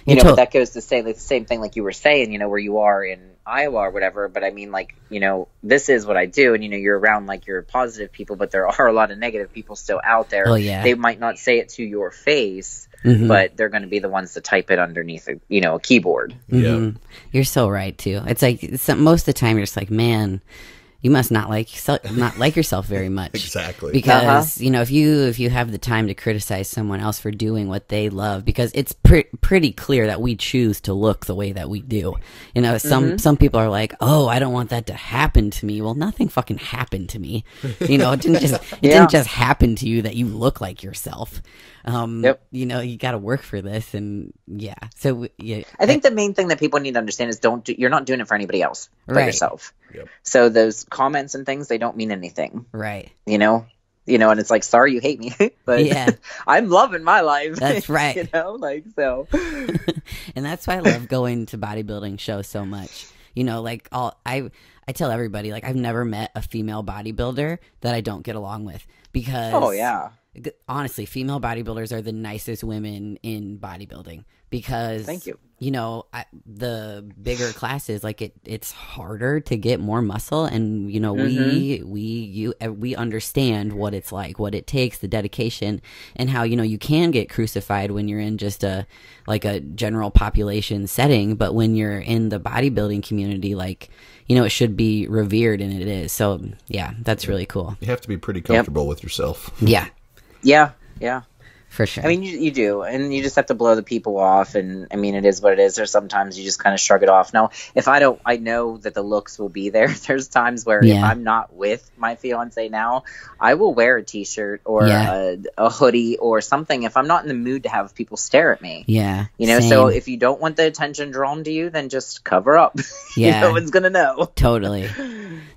that goes to say like the same thing like you were saying, where you are in Iowa or whatever, but I mean, like, this is what I do, and you're around like your positive people, but there are a lot of negative people still out there. Oh, yeah. They might not say it to your face, but they're going to be the ones to type it underneath a keyboard. Yeah. You're so right too. It's like most of the time you're just like, man, you must not like yourself very much. Exactly. Because if you have the time to criticize someone else for doing what they love, because it's pretty clear that we choose to look the way that we do. Some people are like, oh, I don't want that to happen to me. Well, nothing fucking happened to me. It didn't just happen to you that you look like yourself. You got to work for this, and So I think the main thing that people need to understand is you're not doing it for anybody else, but yourself. Yep. So those comments and things, they don't mean anything. Right. And it's like, sorry you hate me, but I'm loving my life. That's right. So. And that's why I love going to bodybuilding shows so much. I tell everybody, like, I've never met a female bodybuilder that I don't get along with, because honestly, female bodybuilders are the nicest women in bodybuilding, because thank you. The bigger classes, like it's harder to get more muscle, and we understand what it's like, what it takes, the dedication, and how you can get crucified when you're in just a general population setting, but when you're in the bodybuilding community, it should be revered, and it is. So that's really cool. You have to be pretty comfortable with yourself. Yeah, for sure. I mean, you do, and you just have to blow the people off, and I mean, it is what it is. There's sometimes you just kind of shrug it off. Now, if I know that the looks will be there. There's times where if I'm not with my fiance now, I will wear a t-shirt or a hoodie or something if I'm not in the mood to have people stare at me. Yeah. So if you don't want the attention drawn to you, then just cover up. Yeah. No one's gonna know. Totally.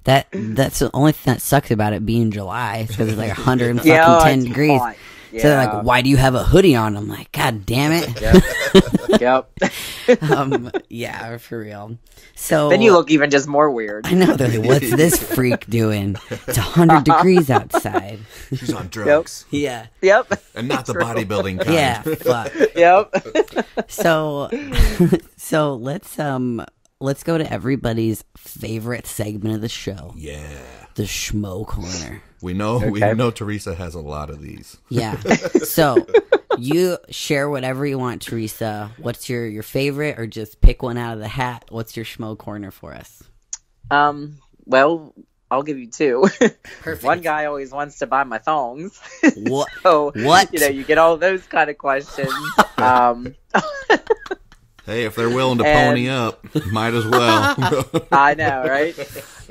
That's the only thing that sucks about it being July, because it's like 110 degrees. Hot. So they're like, why do you have a hoodie on? I'm like, God damn it. Yep. For real. So then you look even just more weird. I know. They're like, what's this freak doing? It's 100 degrees outside. She's on drugs. Yeah. Yep. And not the bodybuilding kind. Yeah. Fuck. Yep. So let's go to everybody's favorite segment of the show. Yeah. The Schmoe Corner. We know Theresa has a lot of these. Yeah. So you share whatever you want, Theresa. What's your favorite, or just pick one out of the hat? What's your Schmoe Corner for us? Well, I'll give you two. Perfect. One guy always wants to buy my thongs. What? So, what? You get all those kind of questions. Hey, if they're willing to pony up, might as well. I know, right?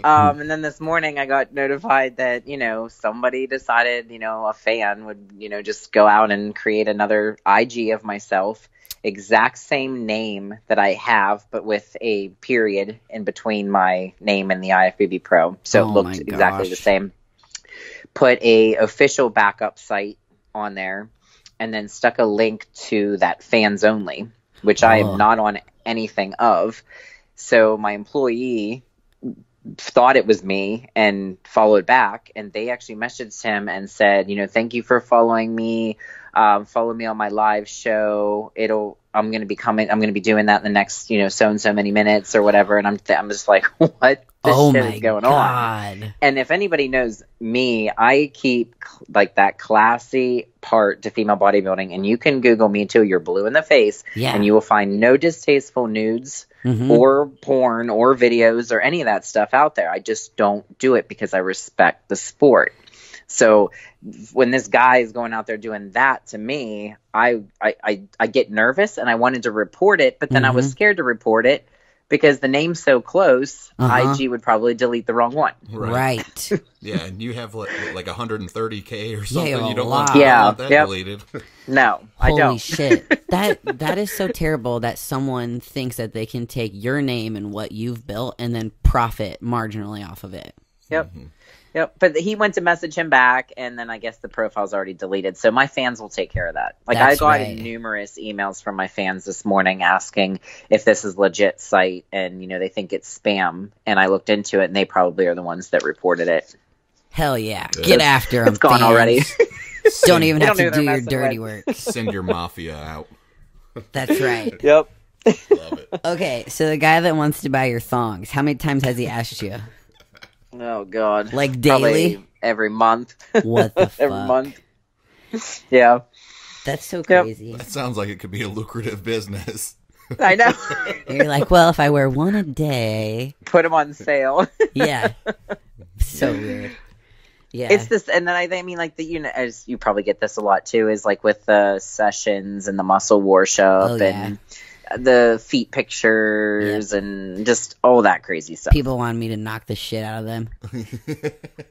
And then this morning I got notified that, somebody decided, a fan would, just go out and create another IG of myself. Exact same name that I have, but with a period in between my name and the IFBB Pro. So it looked exactly the same. Put a official backup site on there, and then stuck a link to that fans only, which I am not on anything of. So my employee thought it was me and followed back, and they actually messaged him and said, thank you for following me. Follow me on my live show. I'm going to be doing that in the next, so and so many minutes or whatever. And I'm just like, what? This shit is going on. And if anybody knows me, I keep like that classy part to female bodybuilding, and you can Google me too. You're blue in the face, and you will find no distasteful nudes or porn or videos or any of that stuff out there. I just don't do it because I respect the sport. So when this guy is going out there doing that to me, I get nervous, and I wanted to report it, but then I was scared to report it because the name's so close. IG would probably delete the wrong one. Right. Yeah, and you have like 130K or something. Yeah, you don't lot. want that deleted. No, I don't. Holy shit. That is so terrible that someone thinks that they can take your name and what you've built and then profit marginally off of it. Yep. Yep, but he went to message him back, and then I guess the profile's already deleted. So my fans will take care of that. Like, I got numerous emails from my fans this morning asking if this is legit site, and they think it's spam. And I looked into it, and they probably are the ones that reported it. Hell yeah! Get after them. It's gone already. Don't even have to do your dirty work. Send your mafia out. That's right. Yep. Love it. Okay, so the guy that wants to buy your thongs, how many times has he asked you? Oh God. Like daily? Probably every month. What the fuck? Every month. Yeah. That's so crazy. That sounds like it could be a lucrative business. I know. You're like, well, if I wear one a day. Put them on sale. Yeah. So weird. Yeah. It's this, and then I mean, like, as you probably get this a lot too, is like with the sessions and the muscle worship and the feet pictures and just all that crazy stuff. People want me to knock the shit out of them.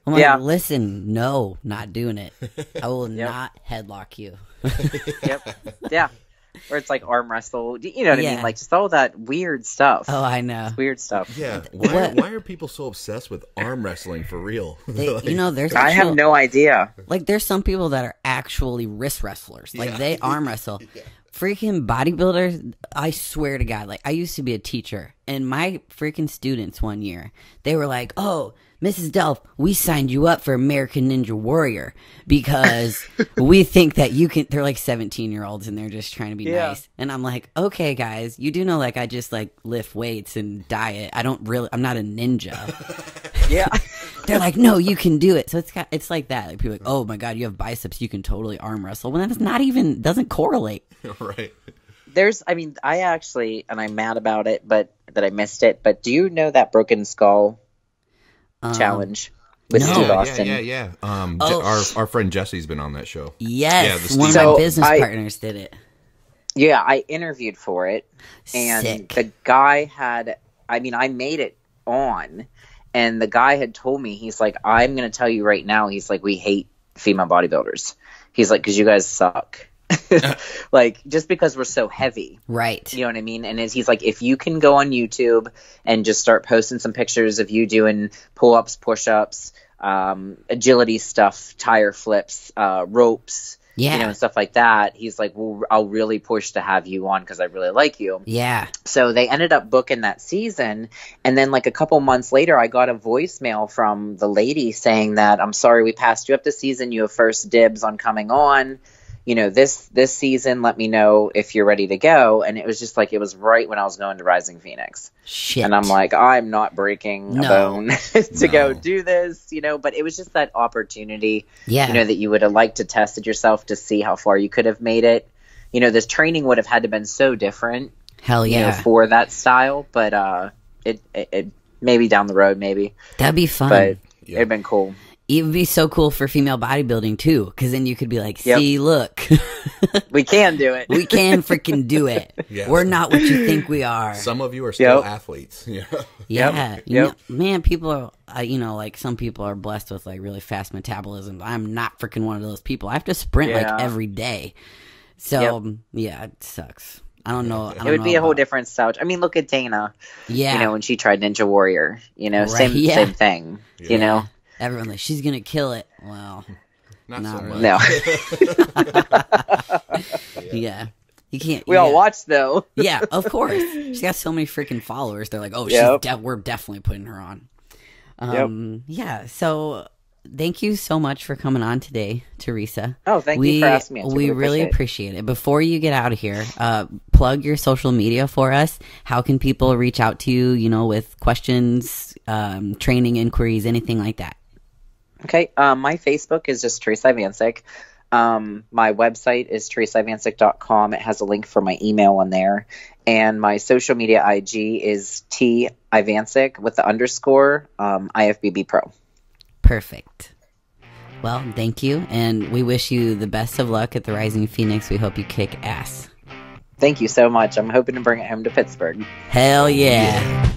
I'm like, listen, no, not doing it. I will not headlock you. Yeah. Or it's like arm wrestle. You know what I mean? Like just all that weird stuff. Oh, I know. It's weird stuff. Yeah. Why are people so obsessed with arm wrestling for real? There's I have no idea. Like, there's some people that are actually wrist wrestlers. Like, they arm wrestle. Freaking bodybuilders, I swear to God, like, I used to be a teacher, and my freaking students one year, they were like, oh, Mrs. Delph, we signed you up for American Ninja Warrior because we think that you can. They're like 17-year-olds and they're just trying to be nice. And I'm like, okay, guys, you do know, like, I just like lift weights and diet. I'm not a ninja. Yeah. They're like, no, you can do it. So it's like that. Like, people are like, oh my God, you have biceps, you can totally arm wrestle. Well, that's not even, doesn't correlate. Right. I actually, and I'm mad about it, but that I missed it. But do you know that Broken Skull challenge with Steve Austin? Yeah. Our friend Jesse's been on that show. Yes, one of my business partners did it. Yeah, I interviewed for it, and Sick. the guy I made it on, and the guy had told me, he's like, I'm going to tell you right now, he's like, we hate female bodybuilders. He's like, because you guys suck. Like, just because we're so heavy. Right. You know what I mean? And he's like, if you can go on YouTube and just start posting some pictures of you doing pull-ups, push-ups, agility stuff, tire flips, ropes, and stuff like that, he's like, well, I'll really push to have you on because I really like you. Yeah. So they ended up booking that season. And then like a couple months later, I got a voicemail from the lady saying that, I'm sorry, we passed you up this season. You have first dibs on coming on. You know, this season, let me know if you're ready to go. And it was just like, it was right when I was going to Rising Phoenix. Shit. And I'm like, I'm not breaking a bone to go do this, but it was just that opportunity, that you would have liked to test it yourself to see how far you could have made it. This training would have had to have been so different. Hell yeah. For that style. But it maybe down the road, maybe. That'd be fun. But it'd been cool. It would be so cool for female bodybuilding, too, because then you could be like, see, look. We can do it. We can freaking do it. Yeah. We're not what you think we are. Some of you are still athletes. Yeah. Man, people are, like, some people are blessed with, like, really fast metabolism. I'm not freaking one of those people. I have to sprint, like, every day. So, it sucks. I don't know. It would be a whole different style. I mean, look at Dana. Yeah. When she tried Ninja Warrior. Same thing. Everyone like, she's gonna kill it. Well, not so much. No. Yeah, you can't. We all watch though. Yeah, of course. She's got so many freaking followers. They're like, oh, we're definitely putting her on. Yeah. So, thank you so much for coming on today, Theresa. Oh, thank you for asking me. We really appreciate it. Before you get out of here, plug your social media for us. How can people reach out to you? With questions, training inquiries, anything like that. Okay, my Facebook is just Theresa Ivancik. My website is theresaivancik.com. It has a link for my email on there. And my social media IG is T Ivancik with the underscore IFBB Pro. Perfect. Well, thank you. And we wish you the best of luck at the Rising Phoenix. We hope you kick ass. Thank you so much. I'm hoping to bring it home to Pittsburgh. Hell yeah.